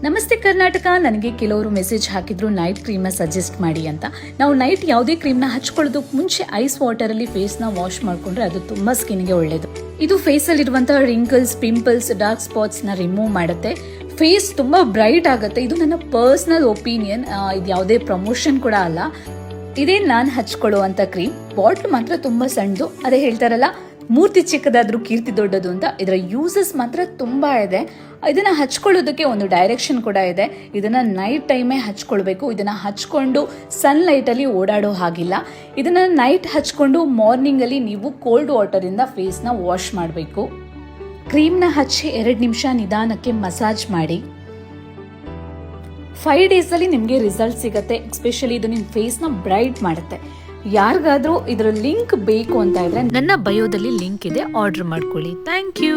ನಮಸ್ತೆ ಕರ್ನಾಟಕ. ನನಗೆ ಕೆಲವರು ಮೆಸೇಜ್ ಹಾಕಿದ್ರು ನೈಟ್ ಕ್ರೀಮ್ನ ಸಜೆಸ್ಟ್ ಮಾಡಿ ಅಂತ. ನಾವು ನೈಟ್ ಯಾವುದೇ ಕ್ರೀಮ್ನ ಹಚ್ಕೊಳ್ಳೋದಕ್ಕೆ ಮುಂಚೆ ಐಸ್ ವಾಟರಲ್ಲಿ ಫೇಸ್ನ ವಾಶ್ ಮಾಡಿಕೊಂಡ್ರೆ ಅದು ತುಂಬ ಸ್ಕಿನ್ಗೆ ಒಳ್ಳೆಯದು. ಇದು ಫೇಸಲ್ಲಿರುವಂತಹ ರಿಂಕಲ್ಸ್, ಪಿಂಪಲ್ಸ್, ಡಾರ್ಕ್ ಸ್ಪಾಟ್ಸ್ನ ರಿಮೂವ್ ಮಾಡುತ್ತೆ. ಫೇಸ್ ತುಂಬ ಬ್ರೈಟ್ ಆಗುತ್ತೆ. ಇದು ನನ್ನ ಪರ್ಸನಲ್ ಒಪಿನಿಯನ್, ಇದು ಯಾವುದೇ ಪ್ರಮೋಷನ್ ಕೂಡ ಅಲ್ಲ. ಇದೇ ನಾನು ಹಚ್ಕೊಳ್ಳುವಂಥ ಕ್ರೀಮ್. ಬಾಟ್ಲ್ ಮಾತ್ರ ತುಂಬ ಸಣ್ಣದು. ಅದೇ ಹೇಳ್ತಾರಲ್ಲ, ಮೂರ್ತಿ ಚಿಕ್ಕದಾದ್ರೂ ಕೀರ್ತಿ ದೊಡ್ಡದು ಅಂತ. ಇದರ ಯೂಸಸ್ ಮಾತ್ರ ತುಂಬ ಇದೆ. ಇದನ್ನ ಹಚ್ಕೊಳ್ಳೋದಕ್ಕೆ ಒಂದು ಡೈರೆಕ್ಷನ್ ಕೂಡ ಇದೆ. ಇದನ್ನ ನೈಟ್ ಟೈಮೇ ಹಚ್ಕೊಳ್ಬೇಕು. ಇದನ್ನ ಹಚ್ಕೊಂಡು ಸನ್ಲೈಟಲ್ಲಿ ಓಡಾಡೋ ಹಾಗಿಲ್ಲ. ಇದನ್ನ ನೈಟ್ ಹಚ್ಕೊಂಡು ಮಾರ್ನಿಂಗಲ್ಲಿ ನೀವು ಕೋಲ್ಡ್ ವಾಟರಿಂದ ಫೇಸ್ನ ವಾಶ್ ಮಾಡಬೇಕು. ಕ್ರೀಮ್ನ ಹಚ್ಚಿ 2 ನಿಮಿಷ ನಿಧಾನಕ್ಕೆ ಮಸಾಜ್ ಮಾಡಿ. 5 ಡೇಸಲ್ಲಿ ನಿಮಗೆ ರಿಸಲ್ಟ್ ಸಿಗುತ್ತೆ. ಎಸ್ಪೆಷಲಿ ಇದು ನಿಮ್ಮ ಫೇಸ್ನ ಬ್ರೈಟ್ ಮಾಡುತ್ತೆ. ಯಾರಿಗಾದ್ರೂ ಇದರ ಲಿಂಕ್ ಬೇಕು ಅಂತ ಇದ್ರೆ ನನ್ನ ಬಯೋದಲ್ಲಿ ಲಿಂಕ್ ಇದೆ, ಆರ್ಡರ್ ಮಾಡ್ಕೊಳ್ಳಿ. Thank you.